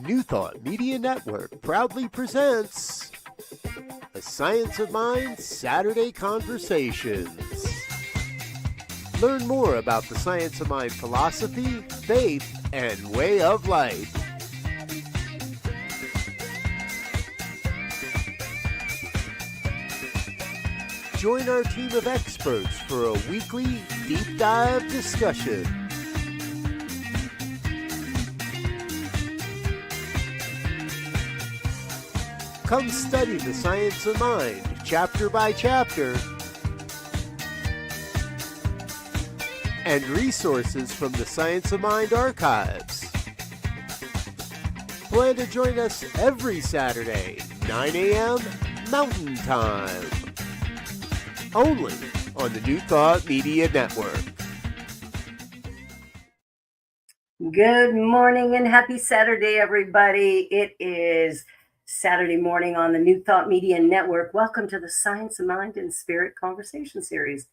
New Thought Media Network proudly presents A Science of Mind Saturday Conversations. Learn more about the Science of Mind philosophy, faith, and way of life. Join our team of experts for a weekly deep dive discussion. Come study the science of mind, chapter by chapter, and resources from the Science of Mind archives. Plan to join us every Saturday, 9 a.m. Mountain Time. Only on the New Thought Media Network. Good morning and happy Saturday, everybody. It is Saturday morning on the New Thought Media Network. Welcome to the Science of Mind and Spirit Conversation Series.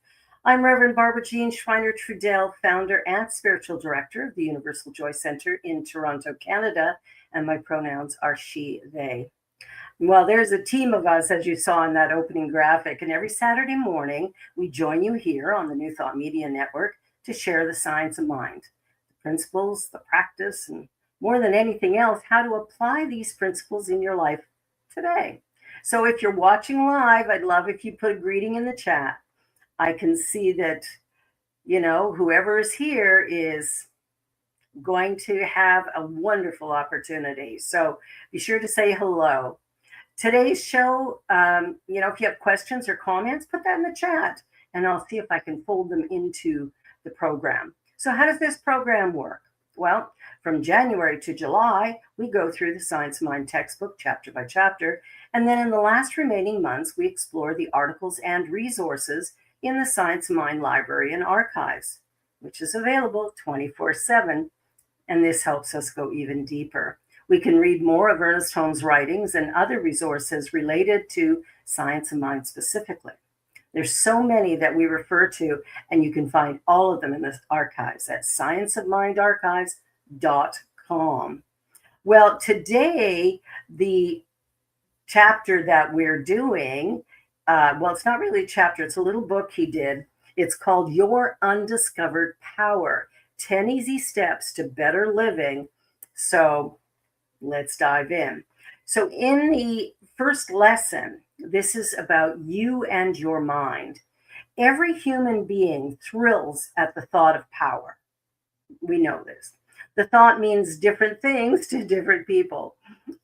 I'm Rev Barbara Schreiner-Trudel, founder and spiritual director of the Universal Joy Center in Toronto, Canada, and my pronouns are she, they. Well, there's a team of us, as you saw in that opening graphic, and every Saturday morning, we join you here on the New Thought Media Network to share the science of mind, the principles, the practice, and more than anything else, how to apply these principles in your life today. So if you're watching live, I'd love if you put a greeting in the chat. I can see that, whoever is here is going to have a wonderful opportunity. So be sure to say hello. Today's show, if you have questions or comments, put that in the chat and I'll see if I can fold them into the program. So how does this program work? Well, from January to July, we go through the Science of Mind textbook chapter by chapter. And then in the last remaining months, we explore the articles and resources in the Science of Mind library and archives, which is available 24/7. And this helps us go even deeper. We can read more of Ernest Holmes' writings and other resources related to science of mind specifically. There's so many that we refer to, and you can find all of them in the archives at scienceofmindarchives.com. Well, today, the chapter that we're doing, it's not really a chapter, it's a little book he did. It's called Your Undiscovered Power, 10 Easy Steps to Better Living. So let's dive in. So in the first lesson, this is about you and your mind. Every human being thrills at the thought of power. We know this. The thought means different things to different people.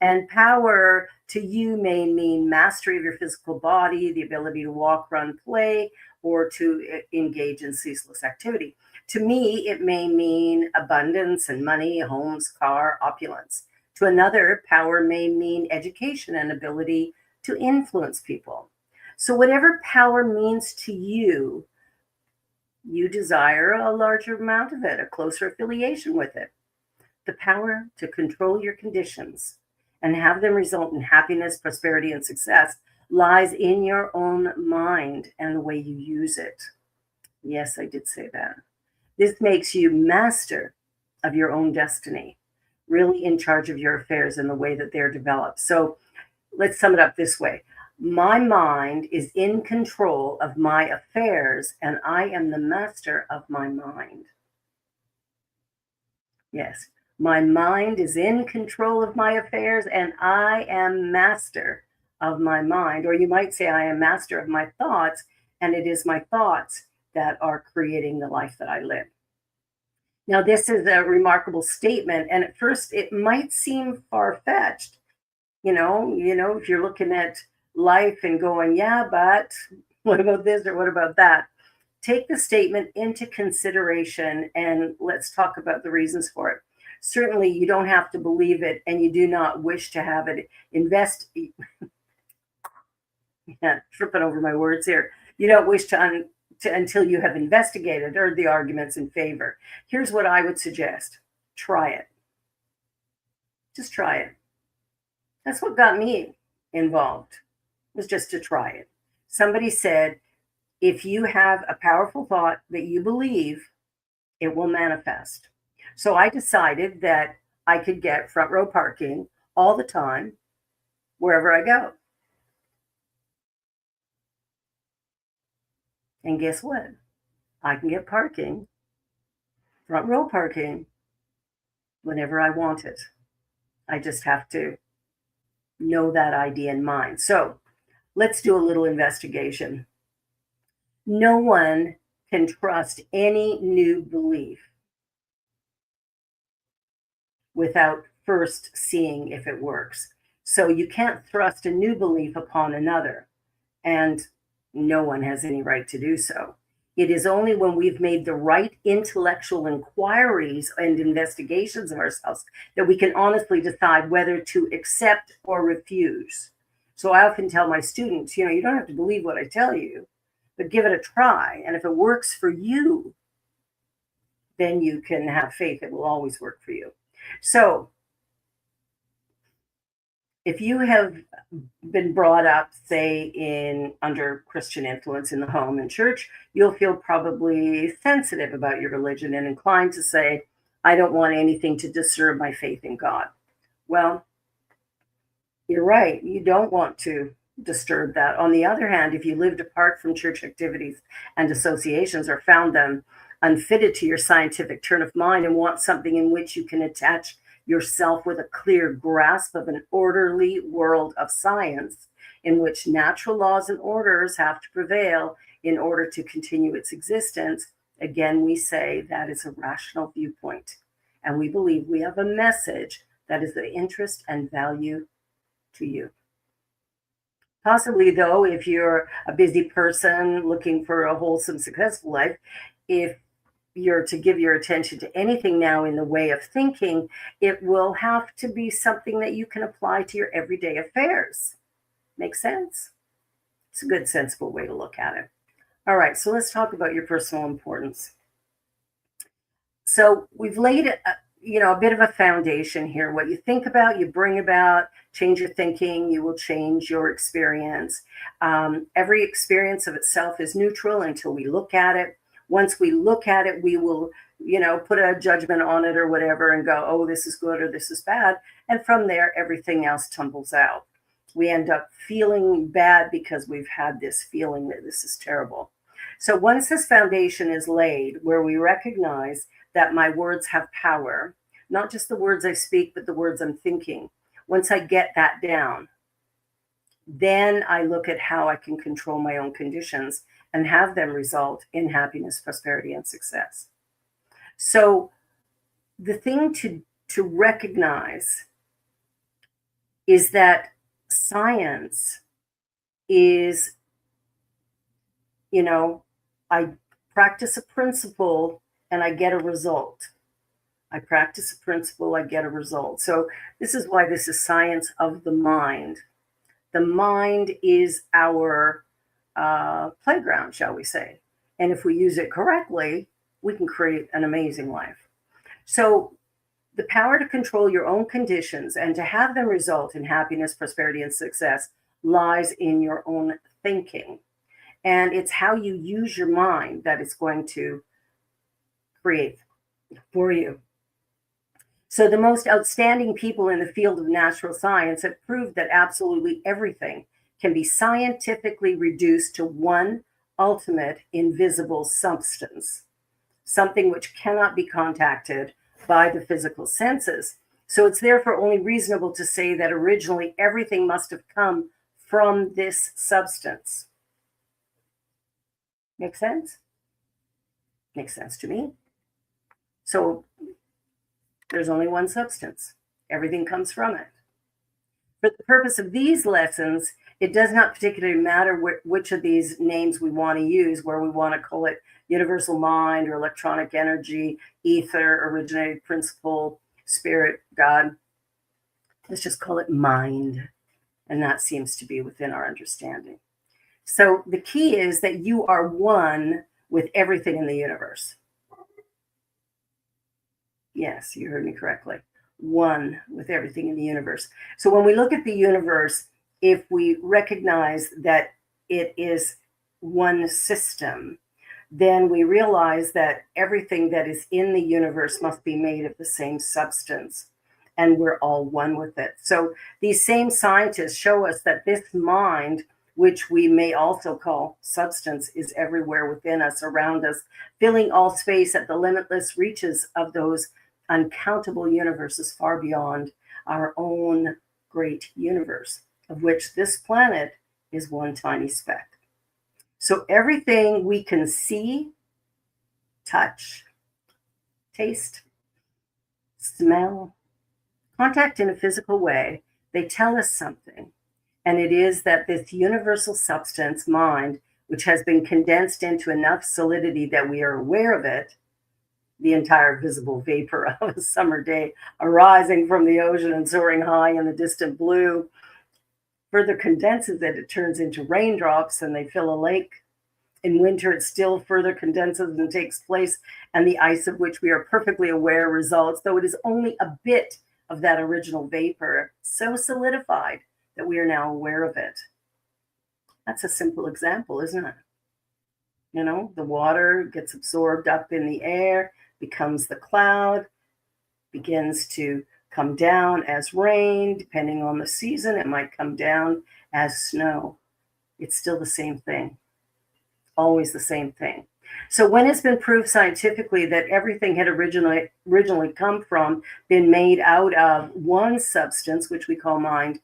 And power to you may mean mastery of your physical body, the ability to walk, run, play, or to engage in ceaseless activity. To me, it may mean abundance and money, homes, car, opulence. To another, power may mean education and ability to influence people. So whatever power means to you, you desire a larger amount of it, a closer affiliation with it. The power to control your conditions and have them result in happiness, prosperity, and success lies in your own mind and the way you use it. Yes, I did say that. This makes you master of your own destiny, really in charge of your affairs and the way that they're developed. So let's sum it up this way. My mind is in control of my affairs, and I am the master of my mind. Yes, my mind is in control of my affairs, and I am master of my mind. Or you might say I am master of my thoughts, and it is my thoughts that are creating the life that I live. Now, this is a remarkable statement, and at first it might seem far-fetched. If you're looking at life and going, yeah, but what about this or what about that? Take the statement into consideration and let's talk about the reasons for it. Certainly, you don't have to believe it, and you do not wish to have it tripping over my words here. You don't wish to until you have investigated or the arguments in favor. Here's what I would suggest. Try it. Just try it. That's what got me involved, was just to try it. Somebody said, if you have a powerful thought that you believe, it will manifest. So I decided that I could get front row parking all the time, wherever I go. And guess what? I can get parking, front row parking, whenever I want it. I just have to know that idea in mind. So let's do a little investigation. No one can trust any new belief without first seeing if it works. So you can't thrust a new belief upon another, and no one has any right to do so. It is only when we've made the right intellectual inquiries and investigations of ourselves that we can honestly decide whether to accept or refuse. So I often tell my students, you don't have to believe what I tell you, but give it a try. And if it works for you, then you can have faith it will always work for you. So if you have been brought up, say, in under Christian influence in the home and church, you'll feel probably sensitive about your religion and inclined to say, I don't want anything to disturb my faith in God. Well, you're right. You don't want to disturb that. On the other hand, if you lived apart from church activities and associations or found them unfitted to your scientific turn of mind and want something in which you can attach yourself with a clear grasp of an orderly world of science in which natural laws and orders have to prevail in order to continue its existence, again, we say that is a rational viewpoint. And we believe we have a message that is of interest and value to you. Possibly, though, if you're a busy person looking for a wholesome, successful life, if you're to give your attention to anything now in the way of thinking, it will have to be something that you can apply to your everyday affairs. Make sense? It's a good, sensible way to look at it. All right, so let's talk about your personal importance. So we've laid a bit of a foundation here. What you think about, you bring about. Change your thinking, you will change your experience. Every experience of itself is neutral until we look at it. Once we look at it, we will, put a judgment on it or whatever and go, oh, this is good or this is bad. And from there, everything else tumbles out. We end up feeling bad because we've had this feeling that this is terrible. So once this foundation is laid, where we recognize that my words have power, not just the words I speak, but the words I'm thinking. Once I get that down, then I look at how I can control my own conditions and have them result in happiness, prosperity, and success. So the thing to recognize is that science is, I practice a principle and I get a result. I practice a principle, I get a result. So this is why this is science of the mind. The mind is our playground, shall we say. And if we use it correctly, we can create an amazing life. So the power to control your own conditions and to have them result in happiness, prosperity, and success lies in your own thinking. And it's how you use your mind that is going to create for you. So the most outstanding people in the field of natural science have proved that absolutely everything can be scientifically reduced to one ultimate invisible substance, something which cannot be contacted by the physical senses. So it's therefore only reasonable to say that originally everything must have come from this substance. Make sense? Makes sense to me. So there's only one substance. Everything comes from it. For the purpose of these lessons, it does not particularly matter which of these names we want to use, where we want to call it universal mind or electronic energy, ether, originating principle, spirit, God. Let's just call it mind. And that seems to be within our understanding. So the key is that you are one with everything in the universe. Yes, you heard me correctly. One with everything in the universe. So when we look at the universe, if we recognize that it is one system, then we realize that everything that is in the universe must be made of the same substance. and we're all one with it. So these same scientists show us that this mind, which we may also call substance, is everywhere within us, around us, filling all space at the limitless reaches of those uncountable universes far beyond our own great universe, of which this planet is one tiny speck. So everything we can see, touch, taste, smell, contact in a physical way, they tell us something. And it is that this universal substance, mind, which has been condensed into enough solidity that we are aware of it, the entire visible vapor of a summer day arising from the ocean and soaring high in the distant blue, further condenses it, it turns into raindrops and they fill a lake. In winter, it still further condenses and takes place, and the ice of which we are perfectly aware results, though it is only a bit of that original vapor, so solidified that we are now aware of it. That's a simple example, isn't it? You know, the water gets absorbed up in the air, becomes the cloud, begins to come down as rain. Depending on the season, it might come down as snow. It's still the same thing. Always the same thing. So when it's been proved scientifically that everything had originally come from, been made out of one substance, which we call mind,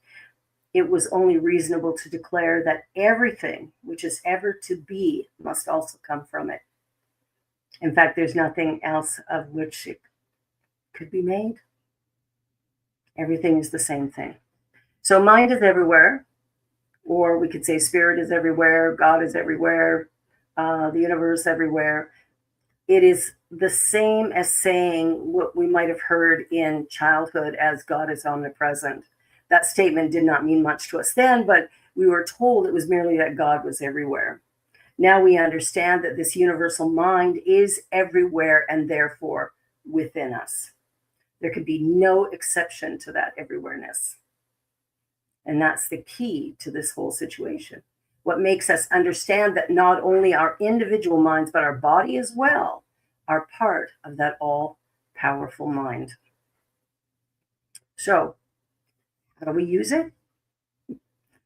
it was only reasonable to declare that everything which is ever to be must also come from it. In fact, there's nothing else of which it could be made. Everything is the same thing. So mind is everywhere, or we could say spirit is everywhere, God is everywhere, the universe everywhere. It is the same as saying what we might have heard in childhood as God is omnipresent. That statement did not mean much to us then, but we were told it was merely that God was everywhere. Now we understand that this universal mind is everywhere and therefore within us. There could be no exception to that everywhereness. And that's the key to this whole situation. What makes us understand that not only our individual minds, but our body as well, are part of that all-powerful mind. So, how do we use it?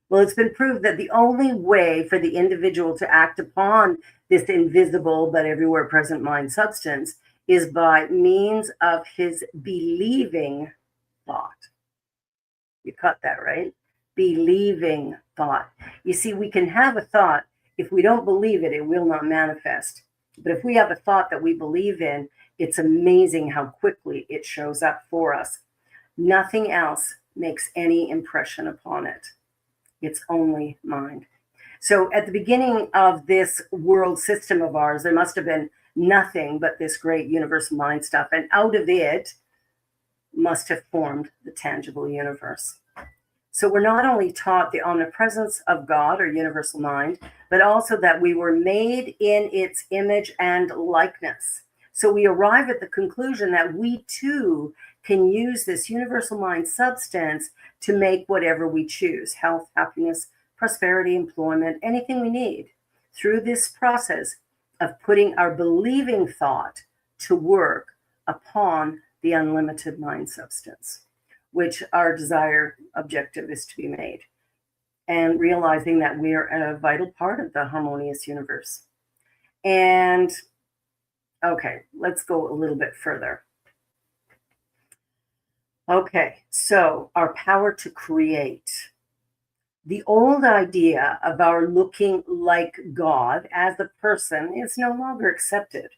Well, it's been proved that the only way for the individual to act upon this invisible but everywhere present mind substance is by means of his believing thought. You caught that, right? Believing thought. You see, we can have a thought. If we don't believe it, it will not manifest. But if we have a thought that we believe in, it's amazing how quickly it shows up for us. Nothing else makes any impression upon it. It's only mind. So at the beginning of this world system of ours, there must have been nothing but this great universal mind stuff. And out of it must have formed the tangible universe. So we're not only taught the omnipresence of God or universal mind, but also that we were made in its image and likeness. So we arrive at the conclusion that we too can use this universal mind substance to make whatever we choose: health, happiness, prosperity, employment, anything we need, through this process of putting our believing thought to work upon the unlimited mind substance, which our desire objective is to be made, and realizing that we are a vital part of the harmonious universe. And okay, let's go a little bit further. Okay, so our power to create. The old idea of our looking like God as a person is no longer accepted,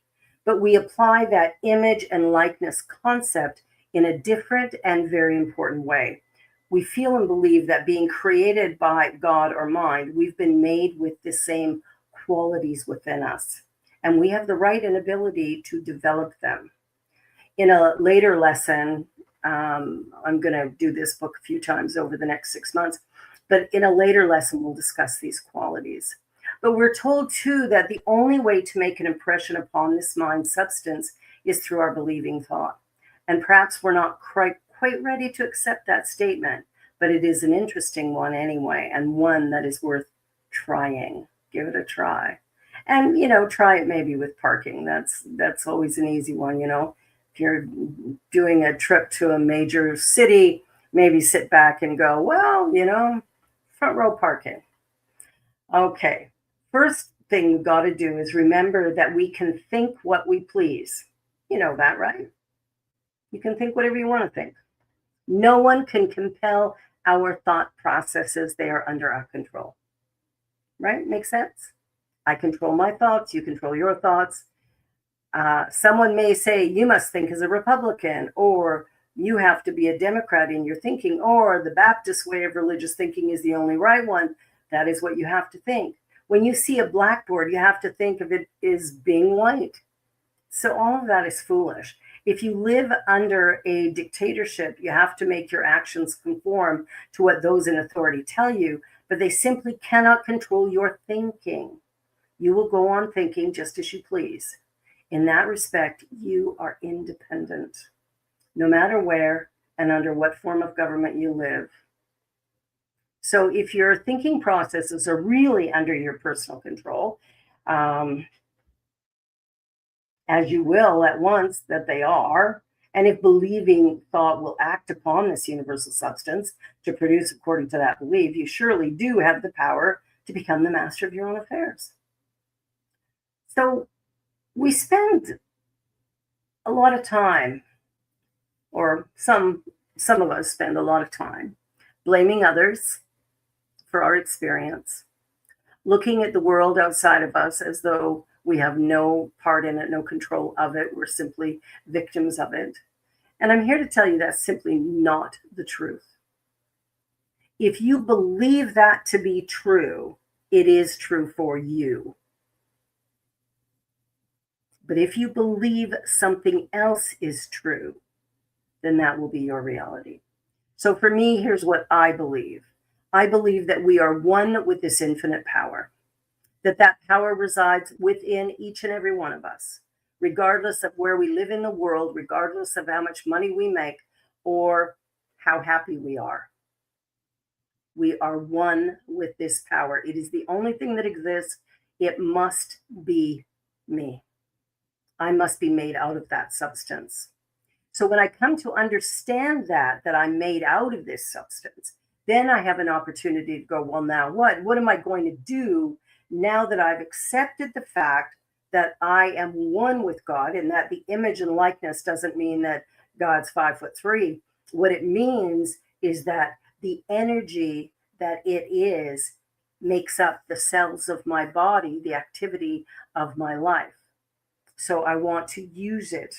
but we apply that image and likeness concept in a different and very important way. We feel and believe that being created by God or mind, we've been made with the same qualities within us, and we have the right and ability to develop them. In a later lesson, I'm going to do this book a few times over the next 6 months, but in a later lesson, we'll discuss these qualities. But we're told too that the only way to make an impression upon this mind substance is through our believing thought. And perhaps we're not quite ready to accept that statement, but it is an interesting one anyway, and one that is worth trying. Give it a try. And, try it maybe with parking. That's always an easy one, If you're doing a trip to a major city, maybe sit back and go, well, front row parking. Okay. First thing we've got to do is remember that we can think what we please. You know that, right? You can think whatever you want to think. No one can compel our thought processes. They are under our control. Right? Makes sense? I control my thoughts. You control your thoughts. Someone may say, you must think as a Republican, or you have to be a Democrat in your thinking, or the Baptist way of religious thinking is the only right one. That is what you have to think. When you see a blackboard, you have to think of it as being white. So all of that is foolish. If you live under a dictatorship, you have to make your actions conform to what those in authority tell you, but they simply cannot control your thinking. You will go on thinking just as you please. In that respect, you are independent, no matter where and under what form of government you live. So if your thinking processes are really under your personal control, as you will at once that they are, and if believing thought will act upon this universal substance to produce according to that belief, you surely do have the power to become the master of your own affairs. So we spend a lot of time, or some of us spend a lot of time, blaming others for our experience, looking at the world outside of us as though we have no part in it, no control of it. We're simply victims of it. And I'm here to tell you that's simply not the truth. If you believe that to be true, it is true for you. But if you believe something else is true, then that will be your reality. So for me, here's what I believe. I believe that we are one with this infinite power, that power resides within each and every one of us, regardless of where we live in the world, regardless of how much money we make or how happy we are. We are one with this power. It is the only thing that exists. It must be me. I must be made out of that substance. So when I come to understand that I'm made out of this substance, then I have an opportunity to go, well, now what? What am I going to do now that I've accepted the fact that I am one with God, and that the image and likeness doesn't mean that God's 5'3". What it means is that the energy that it is makes up the cells of my body, the activity of my life. So I want to use it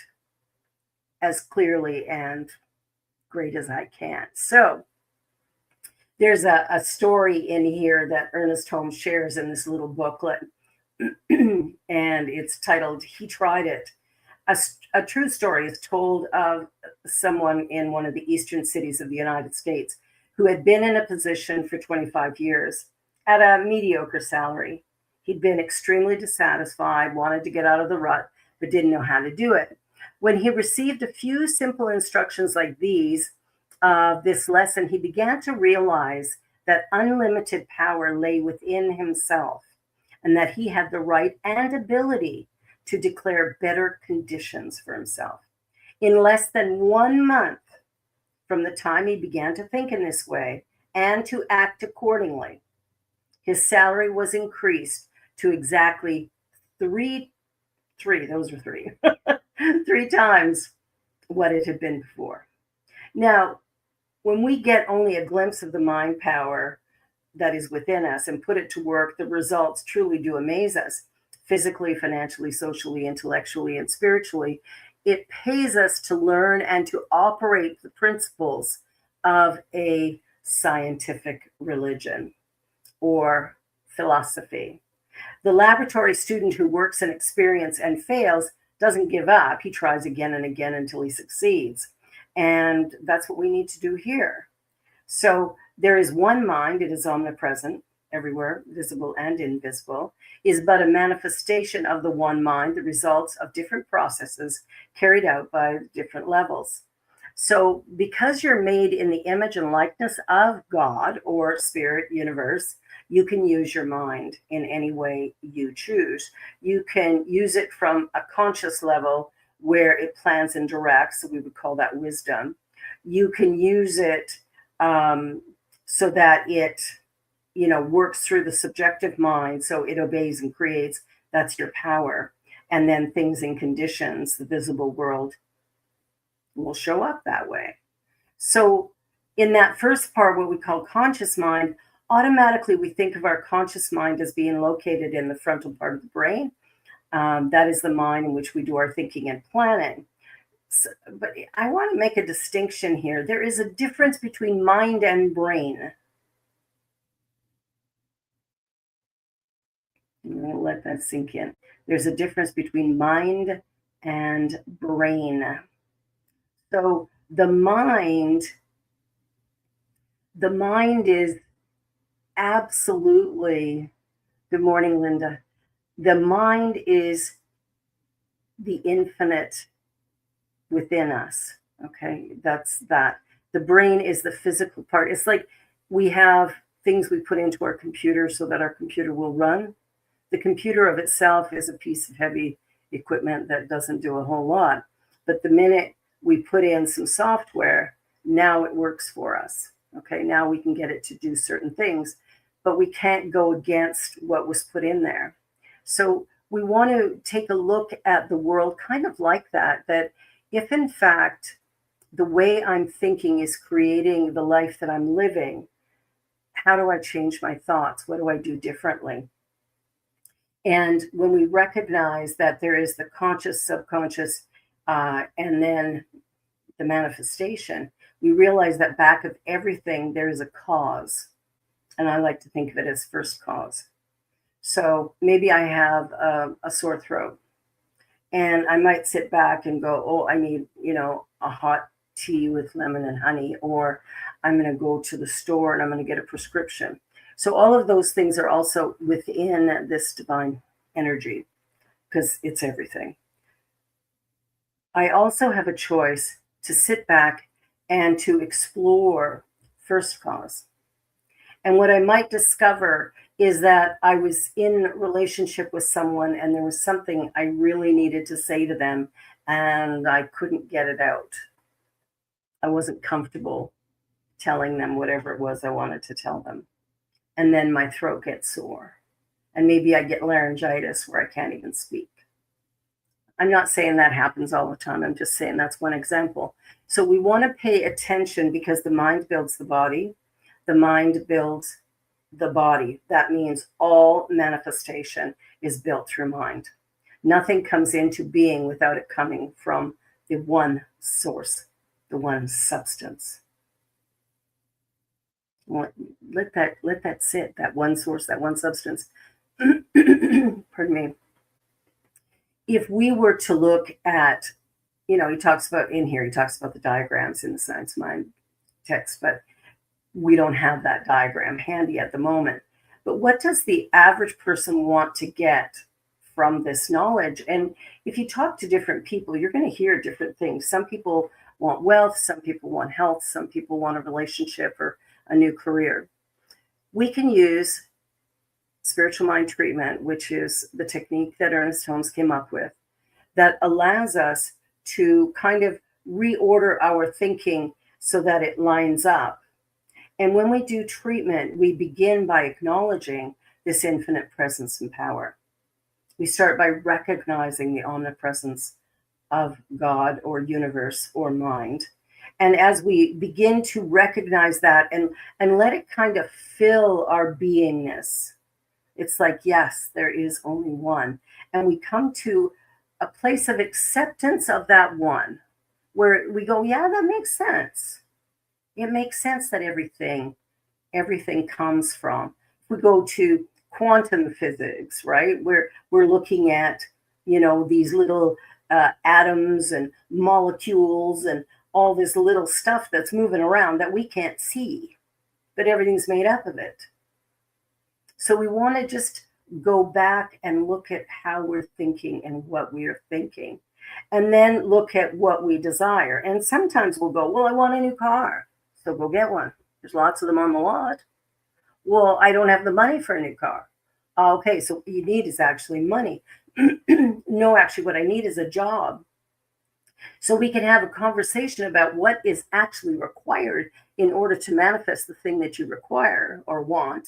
as clearly and great as I can. So there's a story in here that Ernest Holmes shares in this little booklet, and it's titled, He Tried It. A true story is told of someone in one of the eastern cities of the United States who had been in a position for 25 years at a mediocre salary. He'd been extremely dissatisfied, wanted to get out of the rut, but didn't know how to do it. When he received a few simple instructions like these, this lesson, he began to realize that unlimited power lay within himself, and that he had the right and ability to declare better conditions for himself. In less than 1 month from the time he began to think in this way and to act accordingly, his salary was increased to exactly three times what it had been before. Now, when we get only a glimpse of the mind power that is within us and put it to work, the results truly do amaze us, physically, financially, socially, intellectually, and spiritually. It pays us to learn and to operate the principles of a scientific religion or philosophy. The laboratory student who works an experience and fails doesn't give up. He tries again and again until he succeeds. And that's what we need to do here. So there is one mind. It is omnipresent, everywhere, visible and invisible, is but a manifestation of the one mind, the results of different processes carried out by different levels. So because you're made in the image and likeness of God or spirit, universe, you can use your mind in any way you choose. You can use it from a conscious level where it plans and directs. So we would call that wisdom. You can use it so that it, works through the subjective mind. So it obeys and creates. That's your power. And then things and conditions, the visible world, will show up that way. So in that first part, what we call conscious mind, automatically we think of our conscious mind as being located in the frontal part of the brain. That is the mind in which we do our thinking and planning. So, but I want to make a distinction here. There is a difference between mind and brain. I'm going to let that sink in. There's a difference between mind and brain. So the mind is absolutely, good morning, Linda. The mind is the infinite within us. Okay, that's that. The brain is the physical part. It's like we have things we put into our computer so that our computer will run. The computer of itself is a piece of heavy equipment that doesn't do a whole lot. But the minute we put in some software, now it works for us. Okay, now we can get it to do certain things, but we can't go against what was put in there. So we want to take a look at the world kind of like that if in fact the way I'm thinking is creating the life that I'm living, how do I change my thoughts? What do I do differently? And when we recognize that there is the conscious, subconscious, and then the manifestation, we realize that back of everything, there is a cause. And I like to think of it as first cause. So maybe I have a sore throat, and I might sit back and go, oh, I need, a hot tea with lemon and honey, or I'm going to go to the store and I'm going to get a prescription. So all of those things are also within this divine energy because it's everything. I also have a choice to sit back and to explore first cause. And what I might discover is that I was in relationship with someone and there was something I really needed to say to them and I couldn't get it out. I wasn't comfortable telling them whatever it was I wanted to tell them. And then my throat gets sore. And maybe I get laryngitis where I can't even speak. I'm not saying that happens all the time. I'm just saying that's one example. So we want to pay attention because the mind builds the body. The mind builds the body. That means all manifestation is built through mind. Nothing comes into being without it coming from the one source, the one substance. Let that sit, that one source, that one substance. Pardon me. If we were to look at, he talks about the diagrams in the Science Mind text, but we don't have that diagram handy at the moment. But what does the average person want to get from this knowledge? And if you talk to different people, you're going to hear different things. Some people want wealth, some people want health, some people want a relationship or a new career. We can use spiritual mind treatment, which is the technique that Ernest Holmes came up with, that allows us to kind of reorder our thinking so that it lines up. And when we do treatment, we begin by acknowledging this infinite presence and power. We start by recognizing the omnipresence of God or universe or mind. And as we begin to recognize that and let it kind of fill our beingness, it's like, yes, there is only one. And we come to a place of acceptance of that one, where we go, yeah, that makes sense. It makes sense that everything comes from. If we go to quantum physics, right? We're looking at, these little atoms and molecules and all this little stuff that's moving around that we can't see, but everything's made up of it. So we want to just go back and look at how we're thinking and what we are thinking, and then look at what we desire. And sometimes we'll go, well, I want a new car, so go get one. There's lots of them on the lot. Well, I don't have the money for a new car. Okay, so what you need is actually money. No, actually, what I need is a job. So we can have a conversation about what is actually required in order to manifest the thing that you require or want.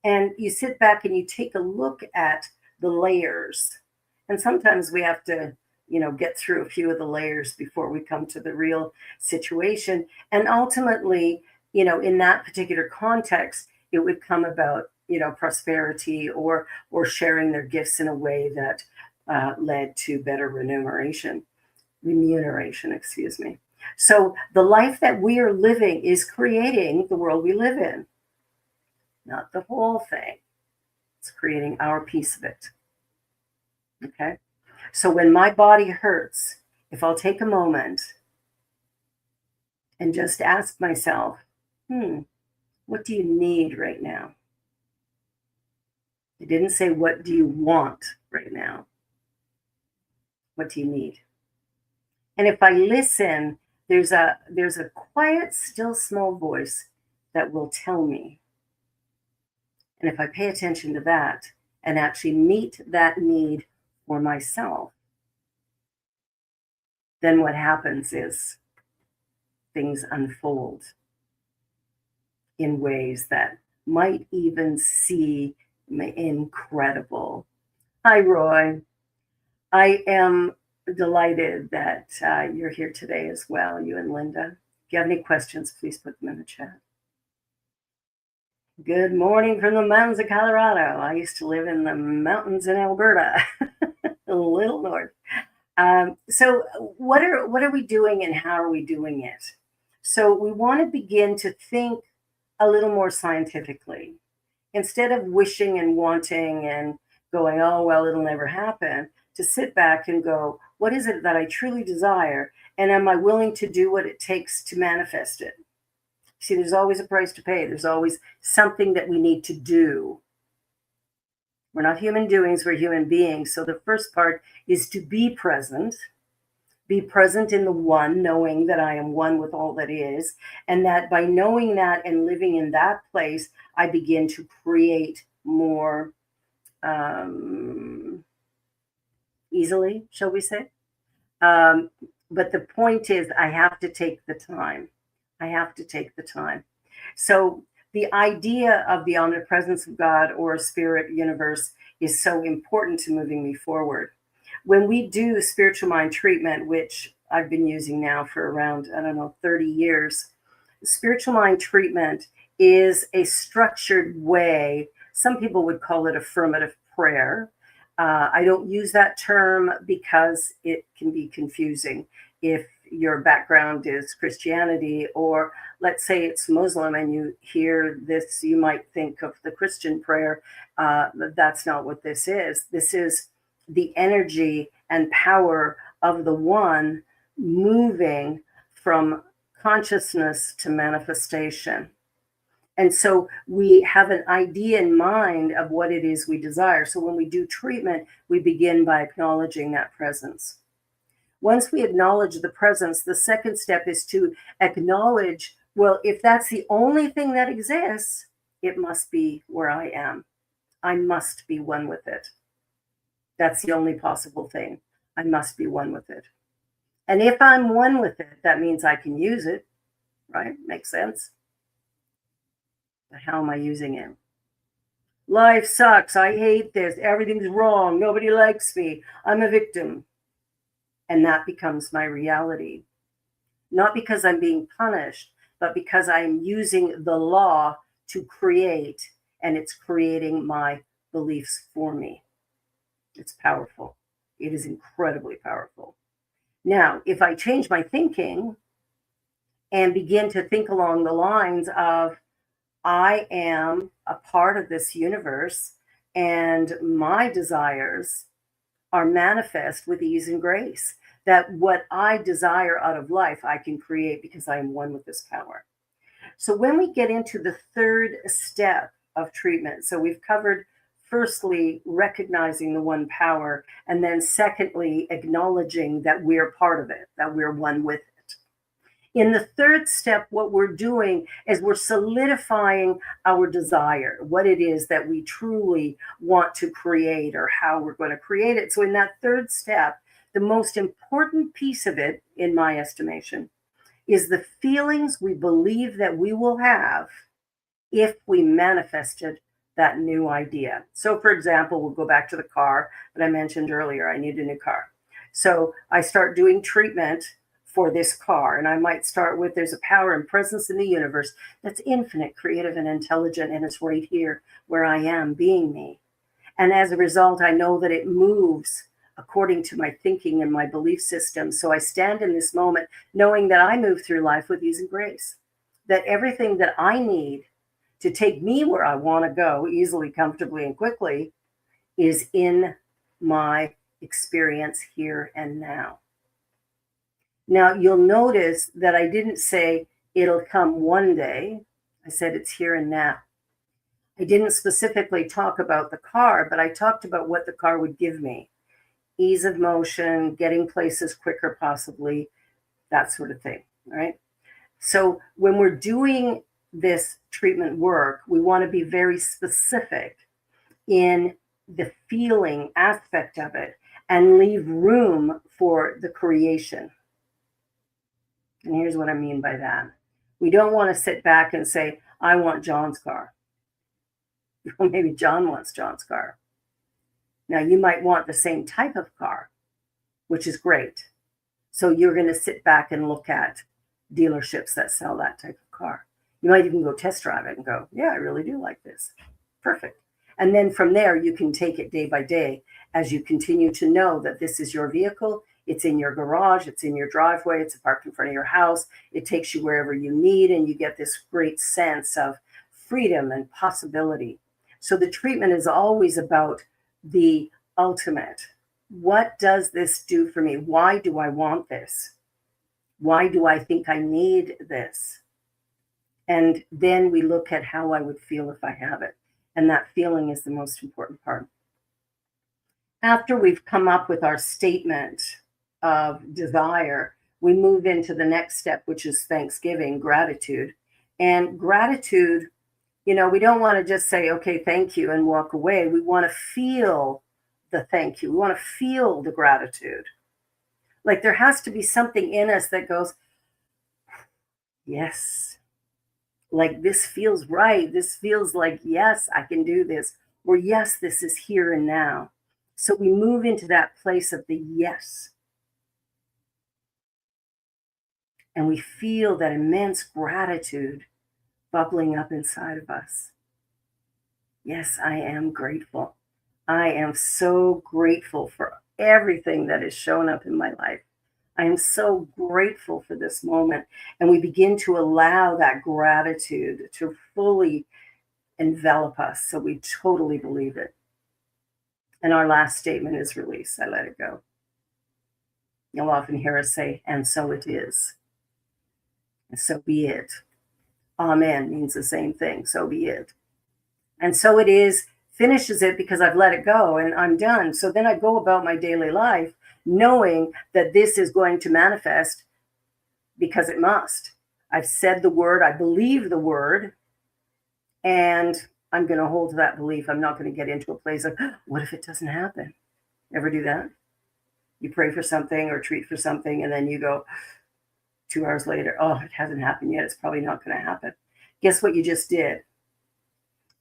And you sit back and you take a look at the layers. And sometimes we have to, get through a few of the layers before we come to the real situation. And ultimately, in that particular context, it would come about, prosperity or sharing their gifts in a way that led to better remuneration, excuse me. So the life that we are living is creating the world we live in, not the whole thing. It's creating our piece of it. Okay. So when my body hurts, if I'll take a moment and just ask myself, what do you need right now? I didn't say, what do you want right now? What do you need? And if I listen, there's a quiet, still, small voice that will tell me. And if I pay attention to that and actually meet that need for myself, then what happens is things unfold in ways that might even seem incredible. Hi, Roy. I am delighted that you're here today as well, you and Linda. If you have any questions, please put them in the chat. Good morning from the mountains of Colorado. I used to live in the mountains in Alberta, a little north. So what are we doing and how are we doing it? So we want to begin to think a little more scientifically. Instead of wishing and wanting and going, oh, well, it'll never happen, to sit back and go, what is it that I truly desire? And am I willing to do what it takes to manifest it? See, there's always a price to pay. There's always something that we need to do. We're not human doings, we're human beings. So the first part is to be present in the one, knowing that I am one with all that is, and that by knowing that and living in that place, I begin to create more easily, shall we say? But the point is, I have to take the time. I have to take the time. So the idea of the omnipresence of God or spirit universe is so important to moving me forward. When we do spiritual mind treatment, which I've been using now for around, 30 years, spiritual mind treatment is a structured way. Some people would call it affirmative prayer. I don't use that term because it can be confusing. If your background is Christianity, or let's say it's Muslim and you hear this, you might think of the Christian prayer. That's not what this is. This is the energy and power of the one moving from consciousness to manifestation. And so we have an idea in mind of what it is we desire. So when we do treatment, we begin by acknowledging that presence. Once we acknowledge the presence, the second step is to acknowledge, well, if that's the only thing that exists, it must be where I am. I must be one with it. That's the only possible thing. I must be one with it. And if I'm one with it, that means I can use it, right? Makes sense. But how am I using it? Life sucks. I hate this. Everything's wrong. Nobody likes me. I'm a victim. And that becomes my reality. Not because I'm being punished, but because I'm using the law to create, and it's creating my beliefs for me. It's powerful. It is incredibly powerful. Now, if I change my thinking and begin to think along the lines of, I am a part of this universe and my desires are manifest with ease and grace, that what I desire out of life, I can create because I am one with this power. So when we get into the third step of treatment, so we've covered firstly, recognizing the one power, and then secondly, acknowledging that we're part of it, that we're one with it. In the third step, what we're doing is we're solidifying our desire, what it is that we truly want to create or how we're going to create it. So in that third step, the most important piece of it, in my estimation, is the feelings we believe that we will have if we manifested that new idea. So, for example, we'll go back to the car that I mentioned earlier. I need a new car. So I start doing treatment for this car, and I might start with there's a power and presence in the universe that's infinite, creative, and intelligent, and it's right here where I am being me. And as a result, I know that it moves according to my thinking and my belief system. So I stand in this moment knowing that I move through life with ease and grace, that everything that I need to take me where I want to go easily, comfortably, and quickly is in my experience here and now. Now, you'll notice that I didn't say it'll come one day. I said it's here and now. I didn't specifically talk about the car, but I talked about what the car would give me. Ease of motion, getting places quicker possibly, that sort of thing, right? So when we're doing this treatment work, we want to be very specific in the feeling aspect of it and leave room for the creation. And here's what I mean by that. We don't want to sit back and say, I want John's car. Well, maybe John wants John's car. Now, you might want the same type of car, which is great. So you're going to sit back and look at dealerships that sell that type of car. You might even go test drive it and go, yeah, I really do like this. Perfect. And then from there, you can take it day by day as you continue to know that this is your vehicle. It's in your garage. It's in your driveway. It's parked in front of your house. It takes you wherever you need, and you get this great sense of freedom and possibility. So the treatment is always about the ultimate. What does this do for me? Why do I want this? Why do I think I need this? And then we look at how I would feel if I have it. And that feeling is the most important part. After we've come up with our statement of desire, we move into the next step, which is Thanksgiving, gratitude. And gratitude, we don't want to just say, okay, thank you, and walk away. We want to feel the thank you. We want to feel the gratitude. Like there has to be something in us that goes, yes, like this feels right. This feels like, yes, I can do this. Or yes, this is here and now. So we move into that place of the yes. And we feel that immense gratitude bubbling up inside of us. Yes, I am grateful. I am so grateful for everything that has shown up in my life. I am so grateful for this moment. And we begin to allow that gratitude to fully envelop us so we totally believe it. And our last statement is release. I let it go. You'll often hear us say, and so it is. And so be it. Amen means the same thing. So be it. And so it is finishes it because I've let it go and I'm done. So then I go about my daily life knowing that this is going to manifest because it must. I've said the word, I believe the word, and I'm going to hold to that belief. I'm not going to get into a place of, what if it doesn't happen? Ever do that? You pray for something or treat for something, and then you go 2 hours later, oh, it hasn't happened yet. It's probably not going to happen. Guess what you just did?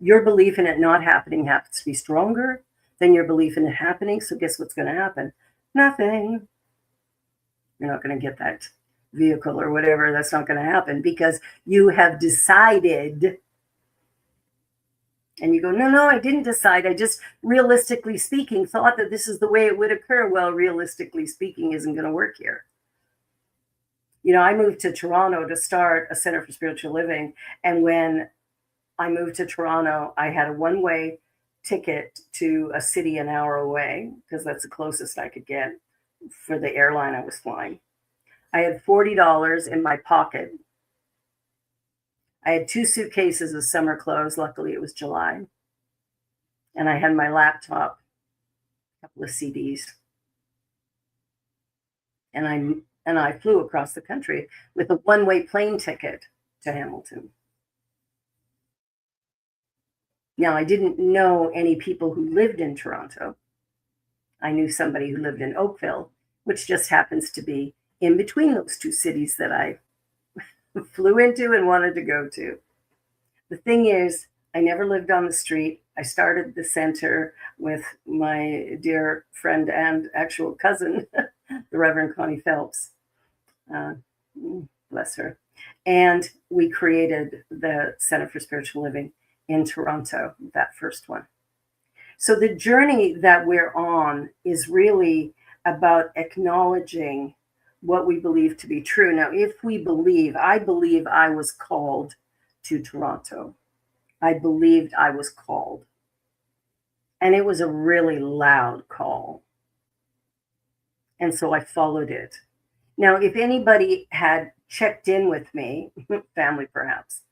Your belief in it not happening happens to be stronger than your belief in it happening. So guess what's going to happen? Nothing. You're not going to get that vehicle or whatever. That's not going to happen because you have decided. And you go, no, I didn't decide. I just, realistically speaking, thought that this is the way it would occur. Well, realistically speaking isn't going to work here. I moved to Toronto to start a Center for Spiritual Living. And when I moved to Toronto, I had a one-way ticket to a city an hour away because that's the closest I could get for the airline I was flying. I had $40 in my pocket. I had 2 suitcases of summer clothes. Luckily, it was July. And I had my laptop, a couple of CDs. And I flew across the country with a one-way plane ticket to Hamilton. Now, I didn't know any people who lived in Toronto. I knew somebody who lived in Oakville, which just happens to be in between those two cities that I flew into and wanted to go to. The thing is, I never lived on the street. I started the center with my dear friend and actual cousin, the Reverend Connie Phelps. Uh, Bless her. And we created the Center for Spiritual Living in Toronto, that first one. So the journey that we're on is really about acknowledging what we believe to be true. Now, I believe I was called to Toronto. I believed I was called. And it was a really loud call. And so I followed it. Now, if anybody had checked in with me, family perhaps,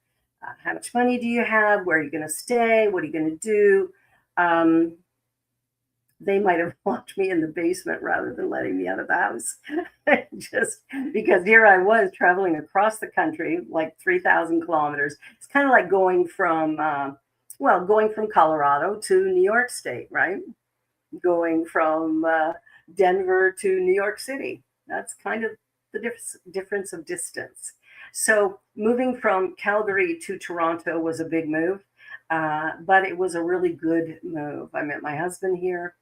how much money do you have? Where are you going to stay? What are you going to do? They might have locked me in the basement rather than letting me out of the house. Just because here I was traveling across the country, like 3,000 kilometers. It's kind of like going from Colorado to New York State, right? Going from Denver to New York City. That's kind of the difference of distance. So moving from Calgary to Toronto was a big move, but it was a really good move. I met my husband here.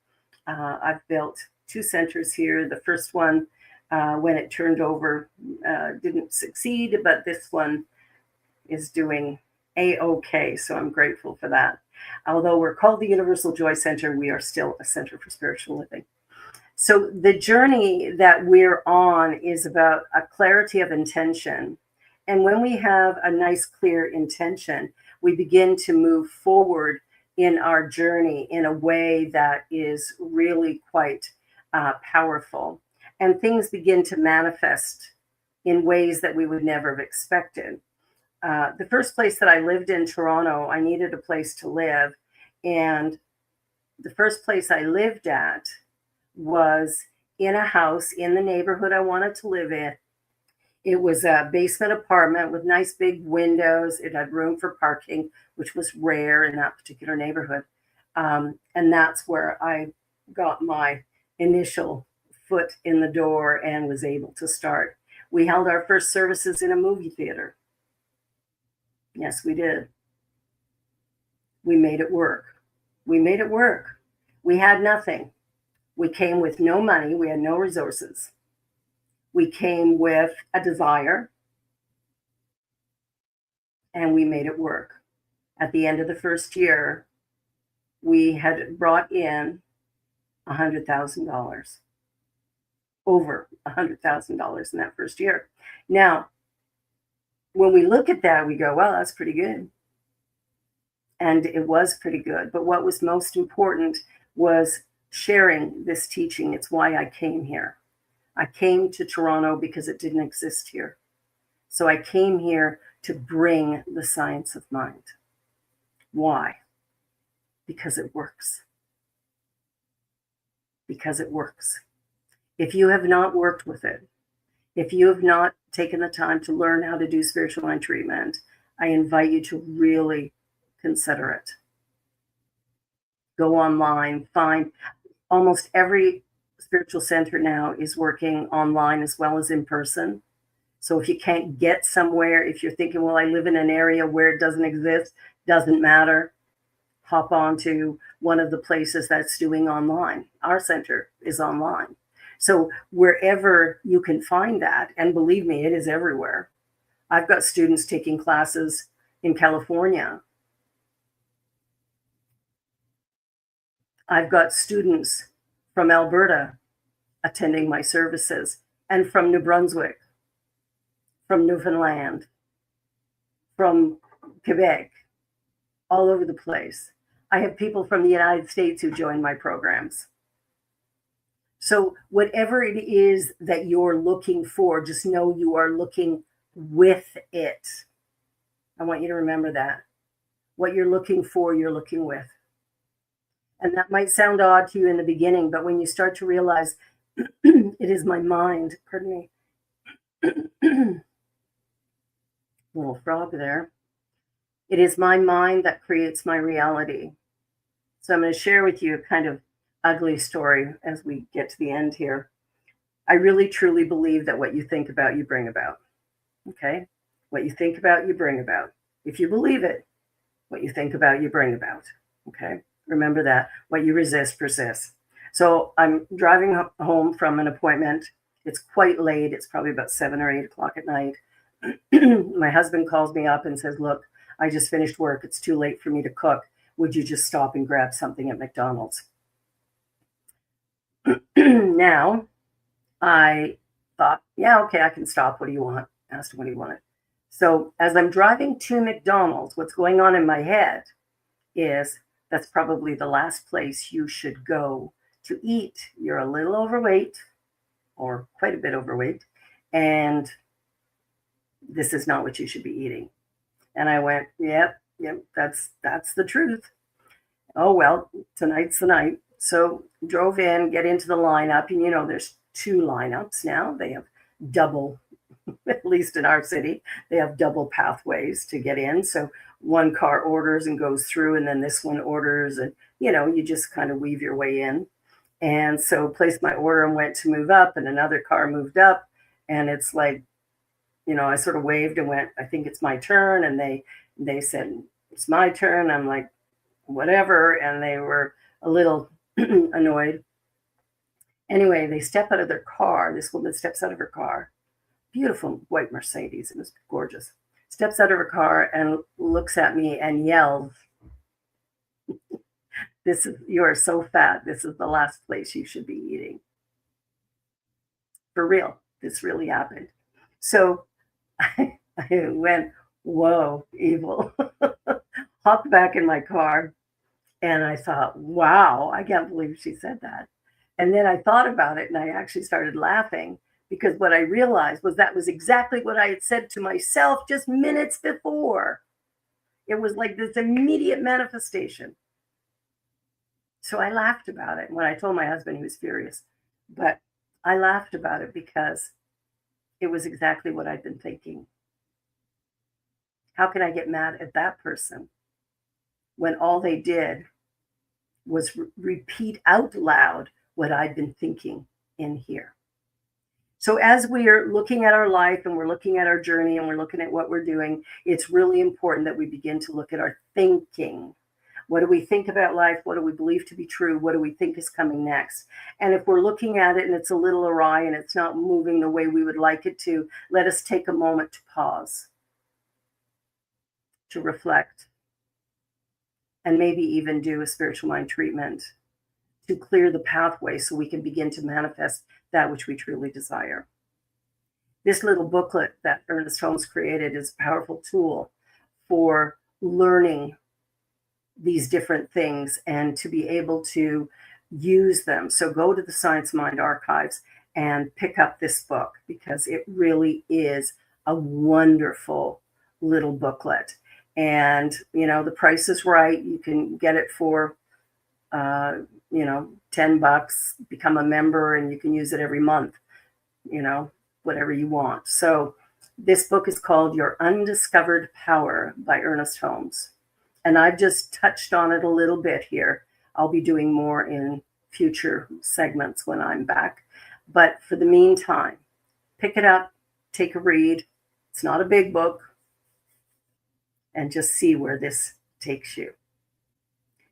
I've built 2 centers here. The first one, when it turned over, didn't succeed, but this one is doing A-OK, so I'm grateful for that. Although we're called the Universal Joy Center, we are still a center for spiritual living. So the journey that we're on is about a clarity of intention. And when we have a nice, clear intention, we begin to move forward in our journey in a way that is really quite powerful. And things begin to manifest in ways that we would never have expected. The first place that I lived in, Toronto, I needed a place to live. And the first place I lived at was in a house in the neighborhood I wanted to live in. It was a basement apartment with nice big windows. It had room for parking, which was rare in that particular neighborhood. And that's where I got my initial foot in the door and was able to start. We held our first services in a movie theater. Yes, we did. We made it work. We made it work. We had nothing. We came with no money. We had no resources. We came with a desire, and we made it work. At the end of the first year, we had brought in $100,000, over $100,000 in that first year. Now, when we look at that, we go, well, that's pretty good. And it was pretty good. But what was most important was sharing this teaching. It's why I came here. I came to Toronto because it didn't exist here. So I came here to bring the science of mind. Why? Because it works. Because it works. If you have not worked with it, if you have not taken the time to learn how to do spiritual mind treatment, I invite you to really consider it. Go online, find almost every spiritual center now is working online as well as in person. So if you can't get somewhere, if you're thinking, well, I live in an area where it doesn't exist, doesn't matter, hop on to one of the places that's doing online. Our center is online. So wherever you can find that, and believe me, it is everywhere. I've got students taking classes in California. I've got students from Alberta attending my services, and from New Brunswick, from Newfoundland, from Quebec, all over the place. I have people from the United States who join my programs. So whatever it is that you're looking for, just know you are looking with it. I want you to remember that. What you're looking for, you're looking with. And that might sound odd to you in the beginning, but when you start to realize it is my mind, pardon me, little frog there. It is my mind that creates my reality. So I'm going to share with you a kind of ugly story as we get to the end here. I really truly believe that what you think about, you bring about. Okay? What you think about, you bring about. If you believe it, what you think about, you bring about. Okay? Remember that. What you resist persists. So I'm driving home from an appointment. It's quite late. It's probably about 7 or 8 o'clock at night. My husband calls me up and says, look, I just finished work. It's too late for me to cook. Would you just stop and grab something at McDonald's? Now, I thought, yeah, okay, I can stop. What do you want? Asked him what he wanted. So as I'm driving to McDonald's, what's going on in my head is that's probably the last place you should go to eat. You're a little overweight or quite a bit overweight, and this is not what you should be eating. And I went, yep, that's the truth. Oh, well, tonight's the night. So drove in, get into the lineup, and there's 2 lineups now. They have double, at least in our city, they have double pathways to get in. So one car orders and goes through, and then this one orders, and you just kind of weave your way in. And so placed my order and went to move up, and another car moved up, and it's like, I sort of waved and went, I think it's my turn. And they said, it's my turn. I'm like, whatever. And they were a little annoyed. Anyway, they step out of their car. This woman steps out of her car. Beautiful white Mercedes. It was gorgeous. Steps out of her car and looks at me and yells, you are so fat. This is the last place you should be eating. For real. This really happened. So I went, whoa, evil. Hopped back in my car, and I thought, wow, I can't believe she said that. And then I thought about it, and I actually started laughing, because what I realized was that was exactly what I had said to myself just minutes before. It was like this immediate manifestation. So I laughed about it. When I told my husband, he was furious. But I laughed about it because it was exactly what I'd been thinking. How can I get mad at that person when all they did was repeat out loud what I'd been thinking in here? So as we are looking at our life, and we're looking at our journey, and we're looking at what we're doing, it's really important that we begin to look at our thinking. What do we think about life? What do we believe to be true? What do we think is coming next? And if we're looking at it and it's a little awry and it's not moving the way we would like it to, let us take a moment to pause, to reflect, and maybe even do a spiritual mind treatment to clear the pathway so we can begin to manifest that which we truly desire. This little booklet that Ernest Holmes created is a powerful tool for learning these different things and to be able to use them. So go to the Science Mind archives and pick up this book, because it really is a wonderful little booklet. And, the price is right. You can get it for, $10, become a member, and you can use it every month, whatever you want. So this book is called Your Undiscovered Power by Ernest Holmes. And I've just touched on it a little bit here. I'll be doing more in future segments when I'm back. But for the meantime, pick it up, take a read. It's not a big book. And just see where this takes you.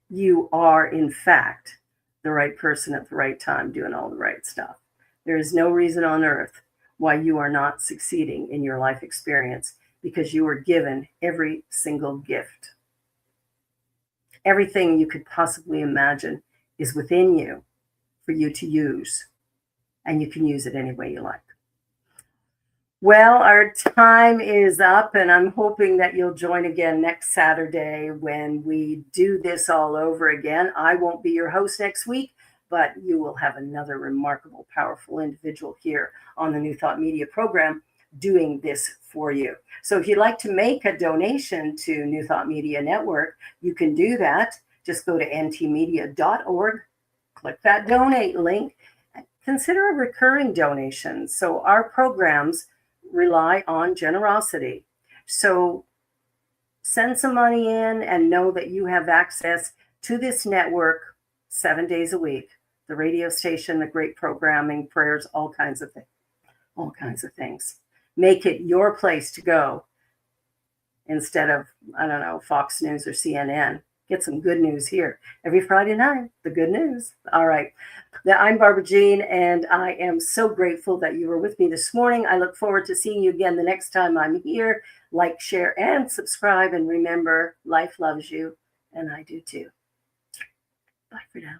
You are, in fact, the right person at the right time doing all the right stuff. There is no reason on earth why you are not succeeding in your life experience, because you are given every single gift. Everything you could possibly imagine is within you for you to use, and you can use it any way you like. Well, our time is up, and I'm hoping that you'll join again next Saturday when we do this all over again. I won't be your host next week, but you will have another remarkable, powerful individual here on the New Thought Media program doing this for you. So if you'd like to make a donation to New Thought Media Network, you can do that. Just go to ntmedia.org, click that donate link, consider a recurring donation. So our programs rely on generosity. So send some money in and know that you have access to this network 7 days a week, the radio station, the great programming, prayers, all kinds of things. All kinds of things. Make it your place to go instead of, I don't know, Fox News or CNN. Get some good news here. Every Friday night, the good news. All right. Now, I'm Barbara Jean, and I am so grateful that you were with me this morning. I look forward to seeing you again the next time I'm here. Like, share, and subscribe. And remember, life loves you, and I do too. Bye for now.